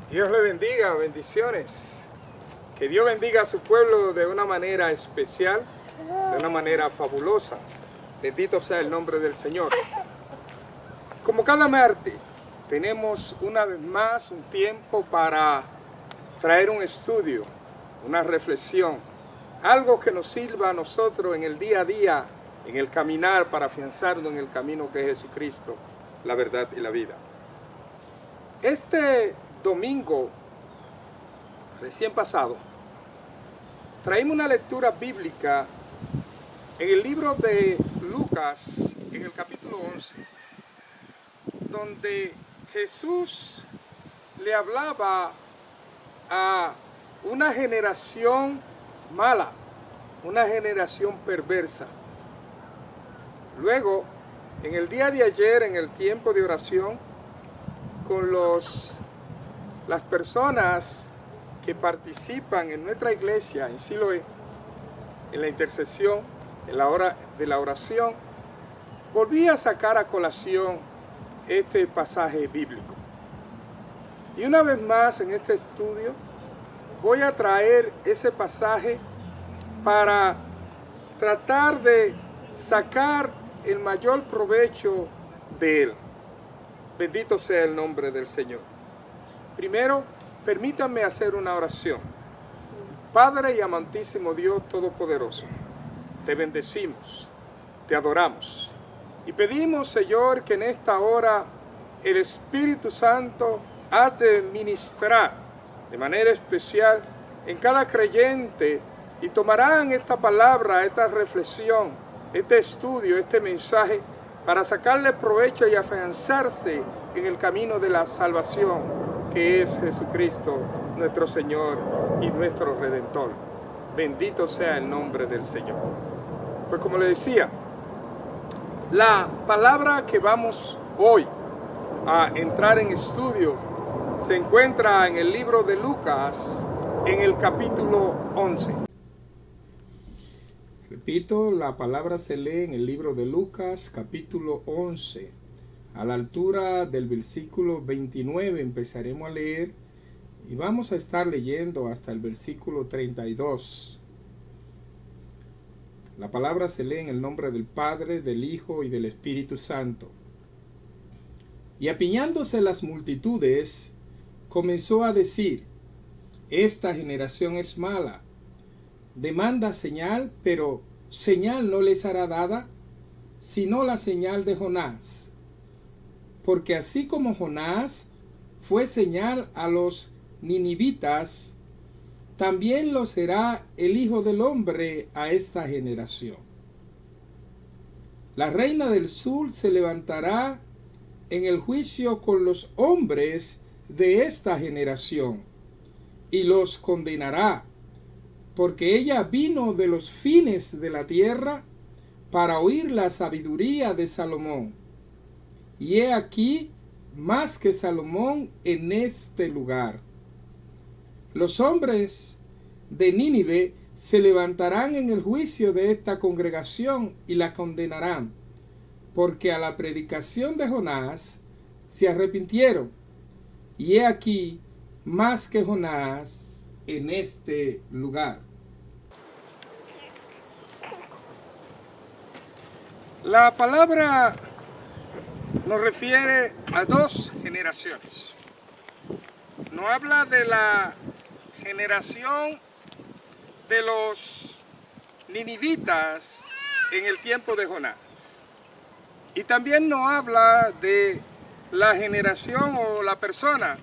Dios le bendiga, bendiciones. Que Dios bendiga a su pueblo de una manera especial, de una manera fabulosa. Bendito sea el nombre del Señor. Como cada martes, tenemos una vez más un tiempo para traer un estudio, una reflexión, algo que nos sirva a nosotros en el día a día, en el caminar, para afianzarnos en el camino que es Jesucristo, la verdad y la vida. Este domingo recién pasado, traímos una lectura bíblica en el libro de Lucas, en el capítulo 11, donde Jesús le hablaba a una generación mala, una generación perversa. Luego, en el día de ayer, en el tiempo de oración, con las personas que participan en nuestra iglesia, en Siloé, en la intercesión, en la hora de la oración, volví a sacar a colación este pasaje bíblico. Y una vez más en este estudio voy a traer ese pasaje para tratar de sacar el mayor provecho de él. Bendito sea el nombre del Señor. Primero, permítanme hacer una oración. Padre y amantísimo Dios Todopoderoso, te bendecimos, te adoramos y pedimos, Señor, que en esta hora el Espíritu Santo ha de ministrar de manera especial en cada creyente y tomarán esta palabra, esta reflexión, este estudio, este mensaje para sacarle provecho y afianzarse en el camino de la salvación, que es Jesucristo, nuestro Señor y nuestro Redentor. Bendito sea el nombre del Señor. Pues como le decía, la palabra que vamos hoy a entrar en estudio se encuentra en el libro de Lucas, en el capítulo 11. Repito, la palabra se lee en el libro de Lucas, capítulo 11. A la altura del versículo 29 empezaremos a leer y vamos a estar leyendo hasta el versículo 32. La palabra se lee en el nombre del Padre, del Hijo y del Espíritu Santo. Y apiñándose las multitudes, comenzó a decir: esta generación es mala. Demanda señal, pero señal no les hará dada, sino la señal de Jonás. Porque así como Jonás fue señal a los ninivitas, también lo será el Hijo del Hombre a esta generación. La reina del sur se levantará en el juicio con los hombres de esta generación y los condenará, porque ella vino de los fines de la tierra para oír la sabiduría de Salomón. Y he aquí más que Salomón en este lugar. Los hombres de Nínive se levantarán en el juicio de esta congregación y la condenarán, porque a la predicación de Jonás se arrepintieron. Y he aquí más que Jonás en este lugar. La palabra nos refiere a dos generaciones. Nos habla de la generación de los ninivitas en el tiempo de Jonás. Y también nos habla de la generación o la persona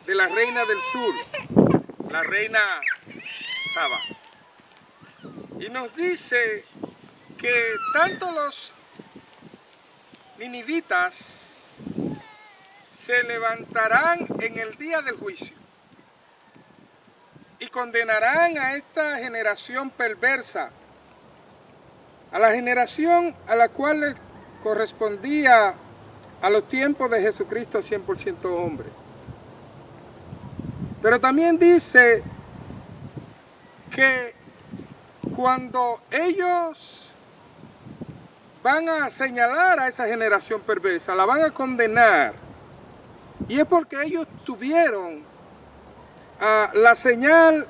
de la reina del sur, la reina Saba. Y nos dice que tanto los ninivitas se levantarán en el día del juicio y condenarán a esta generación perversa, a la generación a la cual le correspondía a los tiempos de Jesucristo 100% hombre. Pero también dice que cuando ellos van a señalar a esa generación perversa, la van a condenar, y es porque ellos tuvieron la señal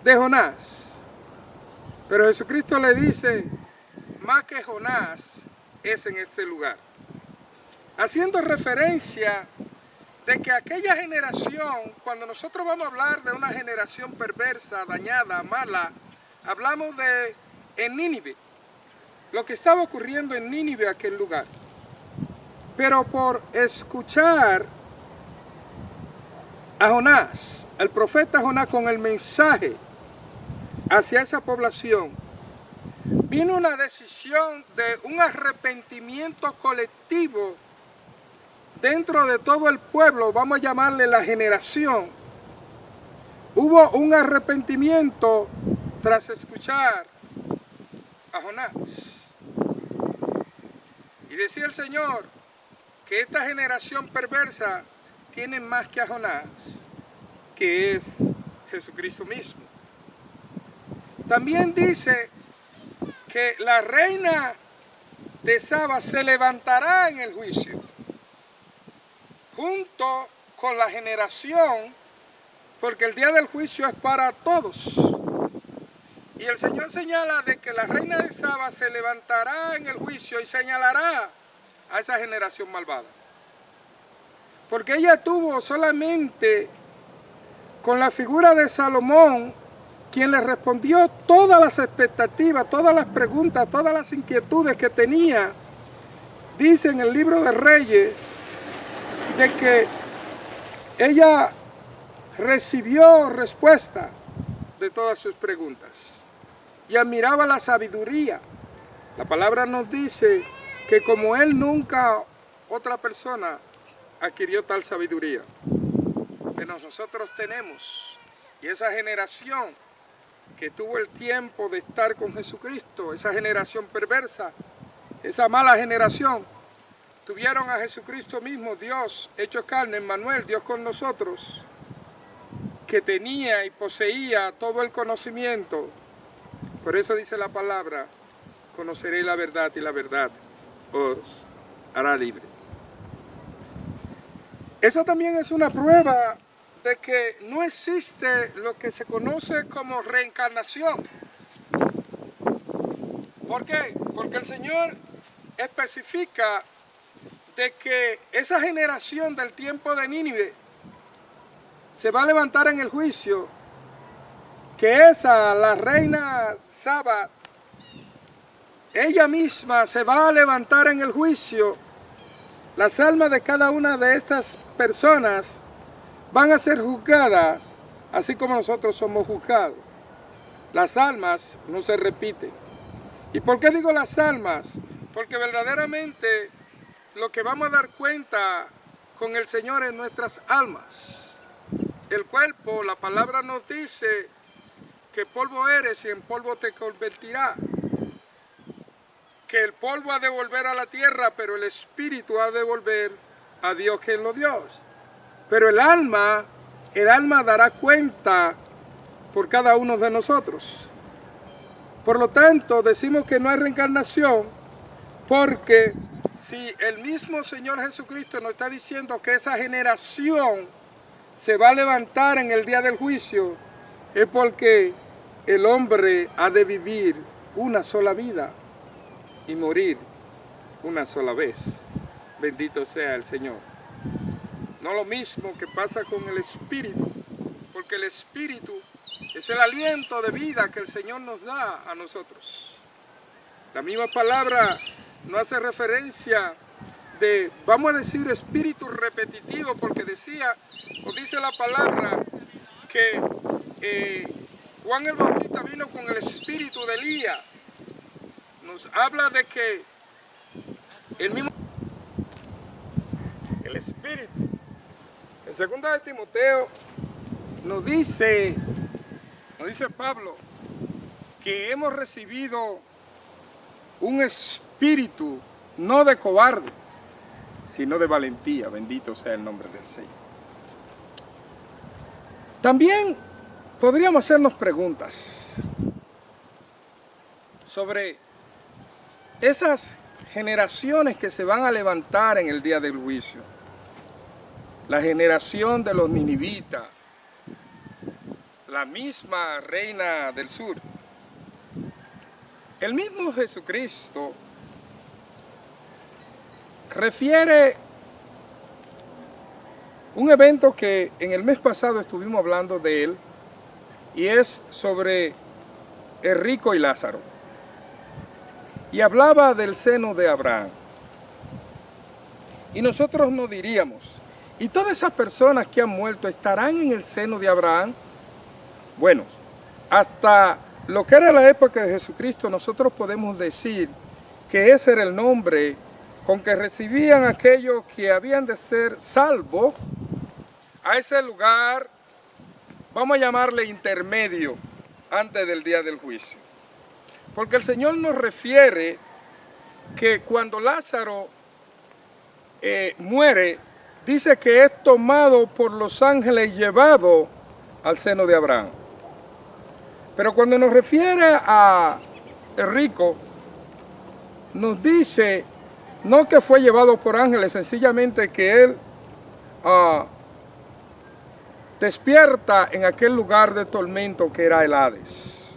de Jonás. Pero Jesucristo le dice, más que Jonás es en este lugar. Haciendo referencia de que aquella generación, cuando nosotros vamos a hablar de una generación perversa, dañada, mala, hablamos en Nínive, lo que estaba ocurriendo en Nínive, aquel lugar. Pero por escuchar a Jonás, al profeta Jonás, con el mensaje hacia esa población, vino una decisión de un arrepentimiento colectivo dentro de todo el pueblo, vamos a llamarle la generación. Hubo un arrepentimiento tras escuchar a Jonás. Y decía el Señor que esta generación perversa tiene más que a Jonás, que es Jesucristo mismo. También dice que la reina de Saba se levantará en el juicio, junto con la generación, porque el día del juicio es para todos. Y el Señor señala de que la reina de Saba se levantará en el juicio y señalará a esa generación malvada. Porque ella tuvo solamente con la figura de Salomón, quien le respondió todas las expectativas, todas las preguntas, todas las inquietudes que tenía. Dice en el libro de Reyes de que ella recibió respuesta de todas sus preguntas y admiraba la sabiduría. La palabra nos dice que como él nunca otra persona adquirió tal sabiduría que nosotros tenemos. Y esa generación que tuvo el tiempo de estar con Jesucristo, esa generación perversa, esa mala generación, tuvieron a Jesucristo mismo, Dios hecho carne, Emmanuel, Dios con nosotros, que tenía y poseía todo el conocimiento. Por eso dice la palabra, conoceréis la verdad y la verdad os hará libre. Esa también es una prueba de que no existe lo que se conoce como reencarnación. ¿Por qué? Porque el Señor especifica de que esa generación del tiempo de Nínive se va a levantar en el juicio, que esa, la reina Saba, ella misma se va a levantar en el juicio. Las almas de cada una de estas personas van a ser juzgadas, así como nosotros somos juzgados. Las almas no se repiten. ¿Y por qué digo las almas? Porque verdaderamente lo que vamos a dar cuenta con el Señor es nuestras almas. El cuerpo, la palabra nos dice que polvo eres y en polvo te convertirá. Que el polvo ha de volver a la tierra, pero el espíritu ha de volver a Dios quien lo dio. Pero el alma dará cuenta por cada uno de nosotros. Por lo tanto, decimos que no hay reencarnación, porque si el mismo Señor Jesucristo nos está diciendo que esa generación se va a levantar en el día del juicio, es porque el hombre ha de vivir una sola vida y morir una sola vez. Bendito sea el Señor. No lo mismo que pasa con el Espíritu, porque el Espíritu es el aliento de vida que el Señor nos da a nosotros. La misma palabra no hace referencia de, vamos a decir, espíritu repetitivo, porque dice la palabra que Juan el Bautista vino con el espíritu de Elías. Nos habla de que el espíritu. En 2 de Timoteo nos dice Pablo que hemos recibido un espíritu no de cobarde, sino de valentía. Bendito sea el nombre del Señor. También podríamos hacernos preguntas sobre esas generaciones que se van a levantar en el día del juicio. La generación de los ninivitas, la misma reina del sur. El mismo Jesucristo refiere un evento que en el mes pasado estuvimos hablando de él, y es sobre el rico y Lázaro. Y hablaba del seno de Abraham. Y nosotros nos diríamos, ¿y todas esas personas que han muerto estarán en el seno de Abraham? Bueno, hasta lo que era la época de Jesucristo, nosotros podemos decir que ese era el nombre con que recibían aquellos que habían de ser salvos a ese lugar, vamos a llamarle intermedio, antes del día del juicio. Porque el Señor nos refiere que cuando Lázaro muere, dice que es tomado por los ángeles y llevado al seno de Abraham. Pero cuando nos refiere a el rico, nos dice no que fue llevado por ángeles, sencillamente que él despierta en aquel lugar de tormento que era el Hades.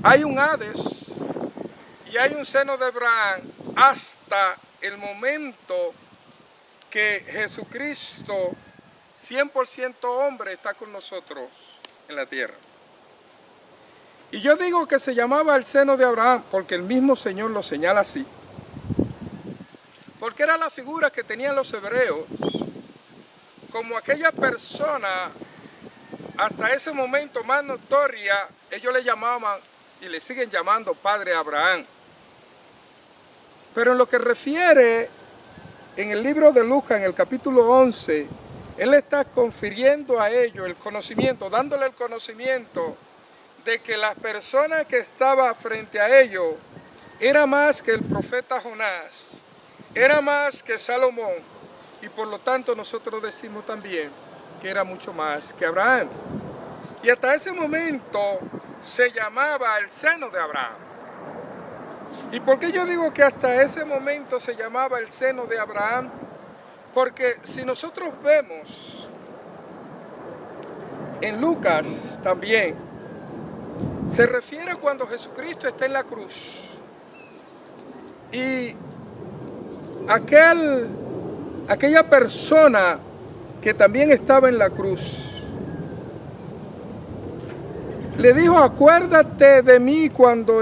Hay un Hades y hay un seno de Abraham hasta el momento que Jesucristo, 100% hombre, está con nosotros en la tierra. Y yo digo que se llamaba el seno de Abraham porque el mismo Señor lo señala así. Porque era la figura que tenían los hebreos como aquella persona hasta ese momento más notoria. Ellos le llamaban y le siguen llamando Padre Abraham. Pero en lo que refiere en el libro de Lucas, en el capítulo 11, él está confiriendo a ellos el conocimiento, dándole el conocimiento de que la persona que estaba frente a ellos era más que el profeta Jonás, era más que Salomón, y por lo tanto nosotros decimos también que era mucho más que Abraham. Y hasta ese momento se llamaba el seno de Abraham. ¿Y por qué yo digo que hasta ese momento se llamaba el seno de Abraham? Porque si nosotros vemos en Lucas también, se refiere cuando Jesucristo está en la cruz. Y aquella persona que también estaba en la cruz le dijo: acuérdate de mí cuando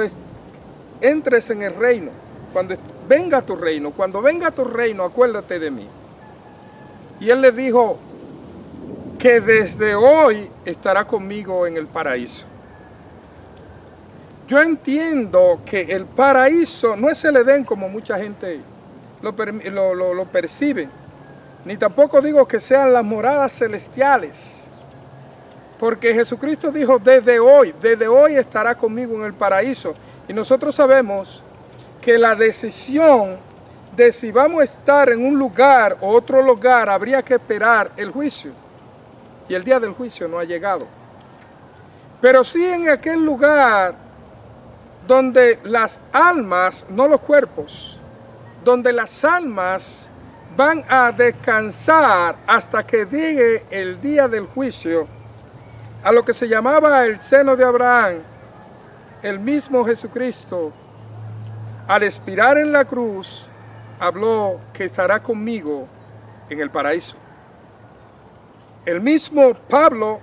entres en el reino, cuando venga tu reino, cuando venga tu reino, acuérdate de mí. Y él le dijo que desde hoy estará conmigo en el paraíso. Yo entiendo que el paraíso no es el Edén como mucha gente lo percibe, ni tampoco digo que sean las moradas celestiales, porque Jesucristo dijo desde hoy estará conmigo en el paraíso. Y nosotros sabemos que la decisión de si vamos a estar en un lugar o otro lugar habría que esperar el juicio, y el día del juicio no ha llegado. Pero sí en aquel lugar donde las almas, no los cuerpos, donde las almas van a descansar hasta que llegue el día del juicio, a lo que se llamaba el seno de Abraham, el mismo Jesucristo, al expirar en la cruz, habló que estará conmigo en el paraíso. El mismo Pablo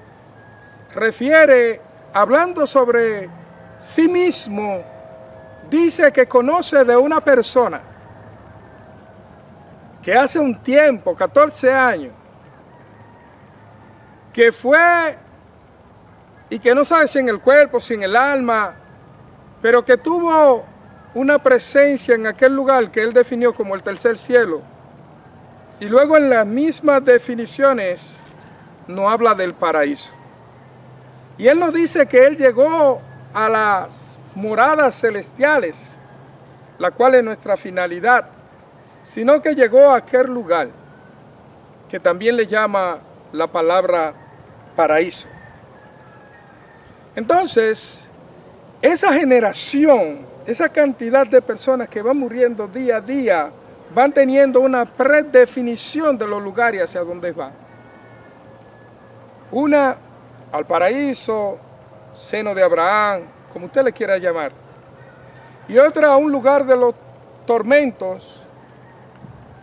refiere, hablando sobre sí mismo, dice que conoce de una persona que hace un tiempo, 14 años, que fue y que no sabe si en el cuerpo, si en el alma, pero que tuvo una presencia en aquel lugar que él definió como el tercer cielo. Y luego en las mismas definiciones nos habla del paraíso. Y él nos dice que él llegó a las moradas celestiales, la cual es nuestra finalidad, sino que llegó a aquel lugar que también le llama la palabra paraíso. Entonces, esa generación, esa cantidad de personas que van muriendo día a día, van teniendo una predefinición de los lugares hacia donde van. Una al paraíso, seno de Abraham, como usted le quiera llamar. Y otra a un lugar de los tormentos,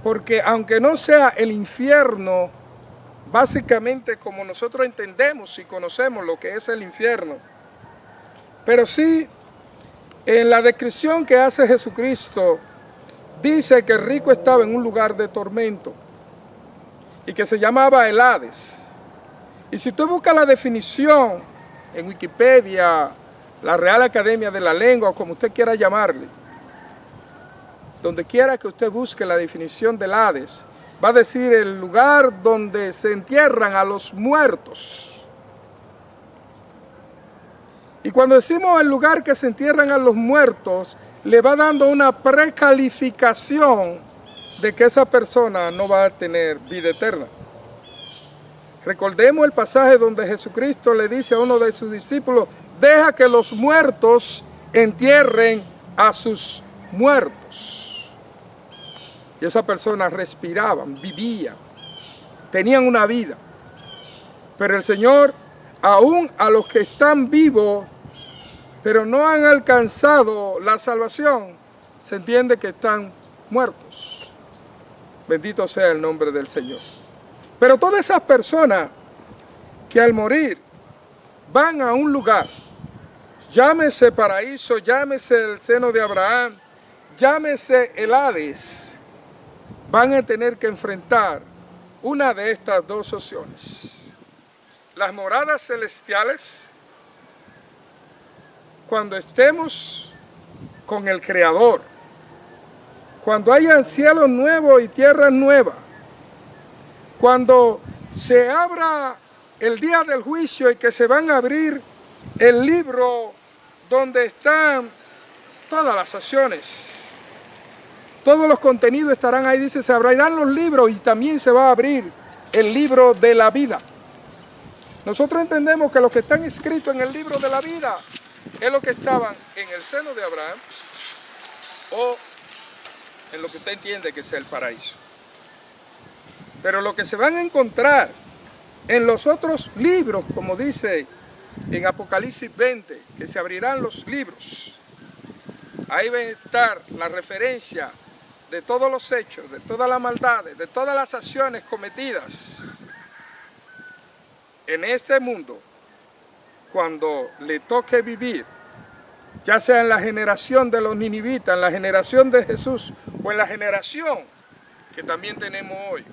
porque aunque no sea el infierno, básicamente como nosotros entendemos y conocemos lo que es el infierno, pero sí en la descripción que hace Jesucristo, dice que el rico estaba en un lugar de tormento y que se llamaba el Hades. Y si usted busca la definición en Wikipedia, la Real Academia de la Lengua, o como usted quiera llamarle, donde quiera que usted busque la definición del Hades, va a decir el lugar donde se entierran a los muertos. Y cuando decimos el lugar que se entierran a los muertos, le va dando una precalificación de que esa persona no va a tener vida eterna. Recordemos el pasaje donde Jesucristo le dice a uno de sus discípulos, deja que los muertos entierren a sus muertos. Y esa persona respiraban, vivían, tenían una vida. Pero el Señor, aún a los que están vivos, pero no han alcanzado la salvación, se entiende que están muertos. Bendito sea el nombre del Señor. Pero todas esas personas que al morir van a un lugar, llámese paraíso, llámese el seno de Abraham, llámese el Hades, van a tener que enfrentar una de estas dos opciones. Las moradas celestiales, cuando estemos con el Creador, cuando haya cielos nuevos y tierras nuevas, cuando se abra el día del juicio y que se van a abrir el libro donde están todas las acciones, todos los contenidos estarán ahí, dice, se abrirán los libros y también se va a abrir el libro de la vida. Nosotros entendemos que los que están escritos en el libro de la vida es lo que estaban en el seno de Abraham o en lo que usted entiende que es el paraíso. Pero lo que se van a encontrar en los otros libros, como dice en Apocalipsis 20, que se abrirán los libros, ahí va a estar la referencia de todos los hechos, de todas las maldades, de todas las acciones cometidas en este mundo, cuando le toque vivir, ya sea en la generación de los ninivitas, en la generación de Jesús o en la generación que también tenemos hoy,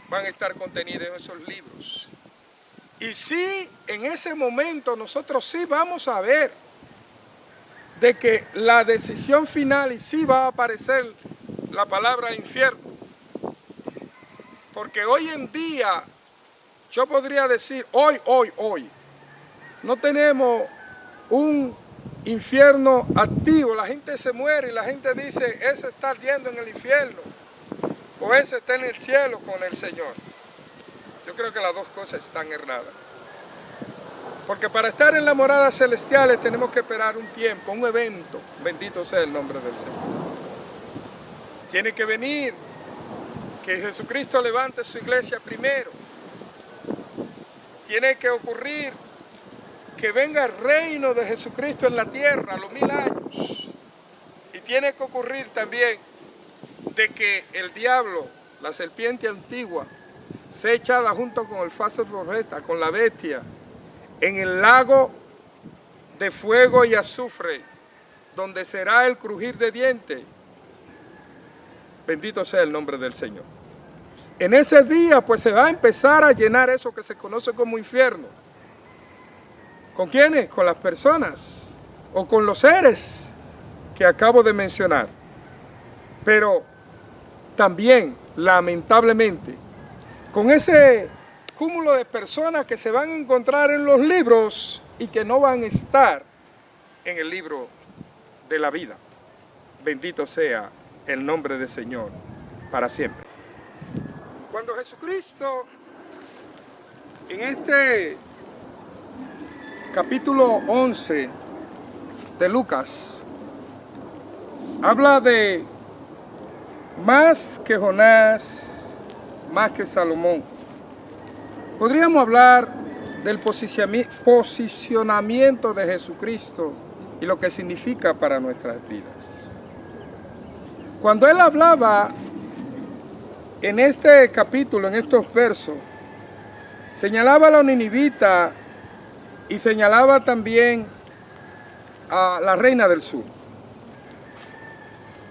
van a estar contenidos en esos libros. Y sí, en ese momento nosotros sí vamos a ver de que la decisión final, y sí va a aparecer la palabra infierno. Porque hoy en día, yo podría decir, hoy, no tenemos un infierno activo. La gente se muere y la gente dice, ese está ardiendo en el infierno, o ese está en el cielo con el Señor. Yo creo que las dos cosas están erradas. Porque para estar en las moradas celestiales tenemos que esperar un tiempo, un evento. Bendito sea el nombre del Señor. Tiene que venir, que Jesucristo levante su iglesia primero. Tiene que ocurrir que venga el reino de Jesucristo en la tierra a los 1000 años. Y tiene que ocurrir también de que el diablo, la serpiente antigua, sea echada junto con el falso profeta, con la bestia, en el lago de fuego y azufre, donde será el crujir de dientes. Bendito sea el nombre del Señor. En ese día pues se va a empezar a llenar eso que se conoce como infierno. ¿Con quiénes? Con las personas o con los seres que acabo de mencionar. Pero también, lamentablemente, con ese cúmulo de personas que se van a encontrar en los libros y que no van a estar en el libro de la vida. Bendito sea el nombre del Señor para siempre. Cuando Jesucristo, en este capítulo 11 de Lucas, habla de más que Jonás, más que Salomón. Podríamos hablar del posicionamiento de Jesucristo y lo que significa para nuestras vidas. Cuando él hablaba en este capítulo, en estos versos, señalaba a los ninivitas y señalaba también a la reina del sur.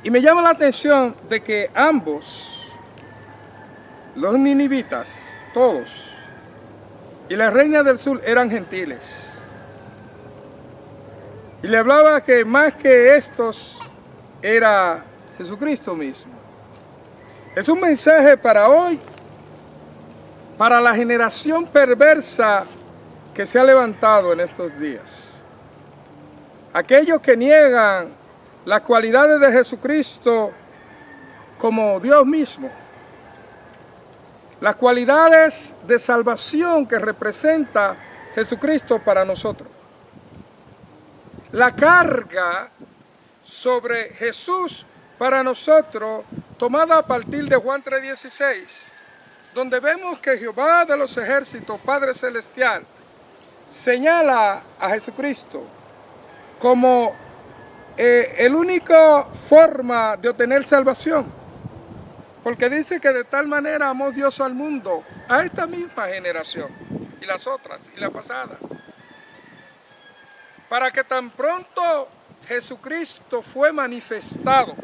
Y me llama la atención de que ambos, los ninivitas, todos, y la reina del sur eran gentiles. Y le hablaba que más que estos era Jesucristo mismo. Es un mensaje para hoy, para la generación perversa que se ha levantado en estos días. Aquellos que niegan las cualidades de Jesucristo como Dios mismo. Las cualidades de salvación que representa Jesucristo para nosotros. La carga sobre Jesús para nosotros, tomada a partir de Juan 3:16, donde vemos que Jehová de los ejércitos, Padre Celestial, señala a Jesucristo como la única forma de obtener salvación. Porque dice que de tal manera amó Dios al mundo, a esta misma generación, y las otras, y la pasada, para que tan pronto Jesucristo fue manifestado,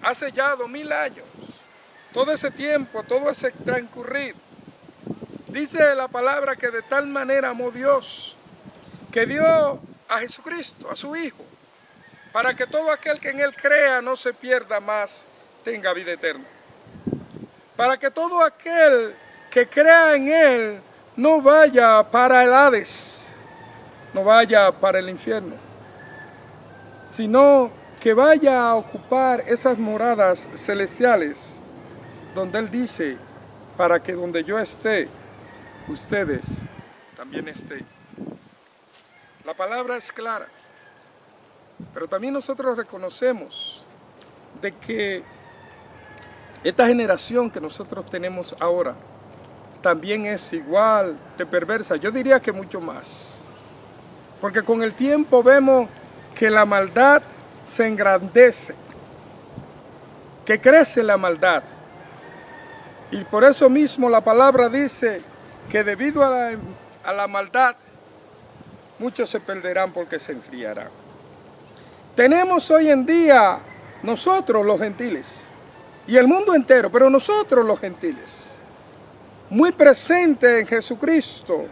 hace ya 2000 años, todo ese tiempo, todo ese transcurrir, dice la palabra que de tal manera amó Dios, que dio a Jesucristo, a su Hijo, para que todo aquel que en Él crea no se pierda más, tenga vida eterna. Para que todo aquel que crea en Él no vaya para el Hades, no vaya para el infierno, sino que vaya a ocupar esas moradas celestiales, donde Él dice, para que donde yo esté, ustedes también estén. La palabra es clara, pero también nosotros reconocemos de que esta generación que nosotros tenemos ahora también es igual de perversa, yo diría que mucho más, porque con el tiempo vemos que la maldad se engrandece, que crece la maldad, y por eso mismo la palabra dice que debido a la maldad muchos se perderán porque se enfriarán. Tenemos hoy en día nosotros los gentiles y el mundo entero, pero nosotros los gentiles, muy presentes en Jesucristo,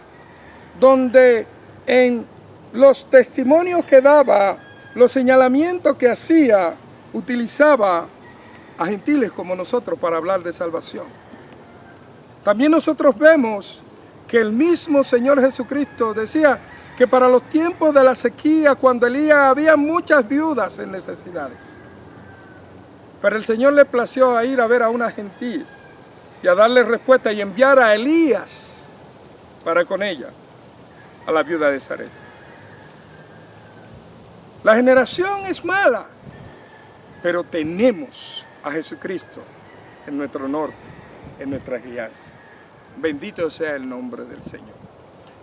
donde en los testimonios que daba, los señalamientos que hacía, utilizaba a gentiles como nosotros para hablar de salvación. También nosotros vemos que el mismo Señor Jesucristo decía que para los tiempos de la sequía, cuando Elías había muchas viudas en necesidades, pero el Señor le plació a ir a ver a una gentil y a darle respuesta y enviar a Elías para con ella, a la viuda de Sarepta. La generación es mala, pero tenemos a Jesucristo en nuestro norte, en nuestra guianza. Bendito sea el nombre del Señor.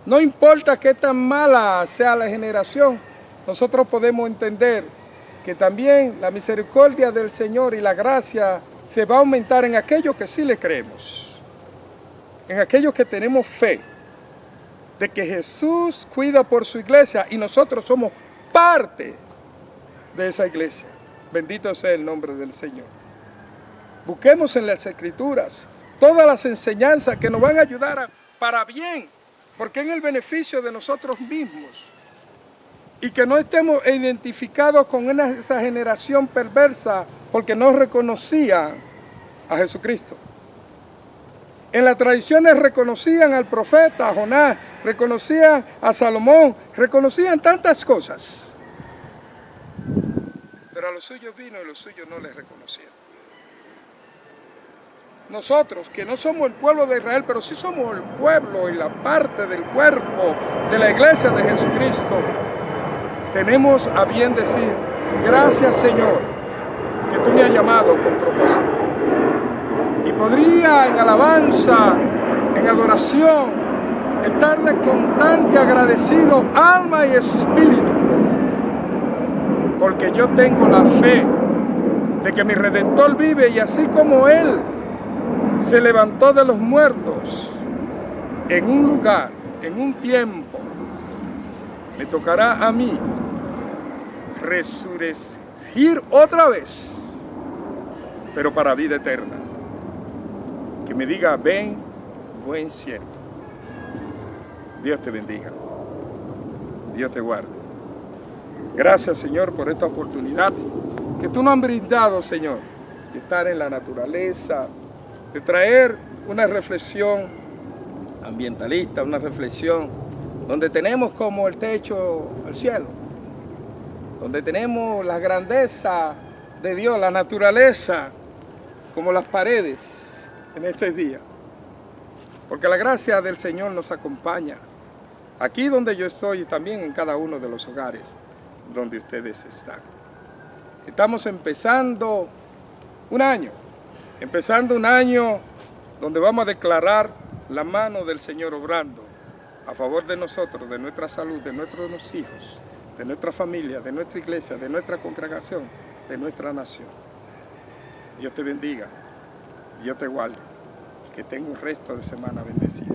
No importa qué tan mala sea la generación, nosotros podemos entender que también la misericordia del Señor y la gracia se va a aumentar en aquellos que sí le creemos, en aquellos que tenemos fe de que Jesús cuida por su iglesia y nosotros somos parte de esa iglesia. Bendito sea el nombre del Señor. Busquemos en las Escrituras todas las enseñanzas que nos van a ayudar para bien, porque en el beneficio de nosotros mismos, y que no estemos identificados con esa generación perversa porque no reconocían a Jesucristo. En las tradiciones reconocían al profeta, a Jonás, reconocían a Salomón, reconocían tantas cosas. Pero a los suyos vino y los suyos no les reconocieron. Nosotros, que no somos el pueblo de Israel, pero sí somos el pueblo y la parte del cuerpo de la iglesia de Jesucristo, tenemos a bien decir, gracias Señor, que tú me has llamado con propósito. Y podría en alabanza, en adoración, estar de constante agradecido, alma y espíritu, porque yo tengo la fe de que mi Redentor vive, y así como Él se levantó de los muertos en un lugar, en un tiempo, me tocará a mí resurgir otra vez, pero para vida eterna. Que me diga: ven, buen siervo. Dios te bendiga. Dios te guarde. Gracias, Señor, por esta oportunidad que tú nos has brindado, Señor, de estar en la naturaleza, de traer una reflexión ambientalista, una reflexión donde tenemos como el techo al cielo, donde tenemos la grandeza de Dios, la naturaleza, como las paredes en este día. Porque la gracia del Señor nos acompaña aquí donde yo estoy y también en cada uno de los hogares donde ustedes están. Estamos empezando un año donde vamos a declarar la mano del Señor obrando a favor de nosotros, de nuestra salud, de nuestros hijos, de nuestra familia, de nuestra iglesia, de nuestra congregación, de nuestra nación. Dios te bendiga, Dios te guarde, que tenga un resto de semana bendecido.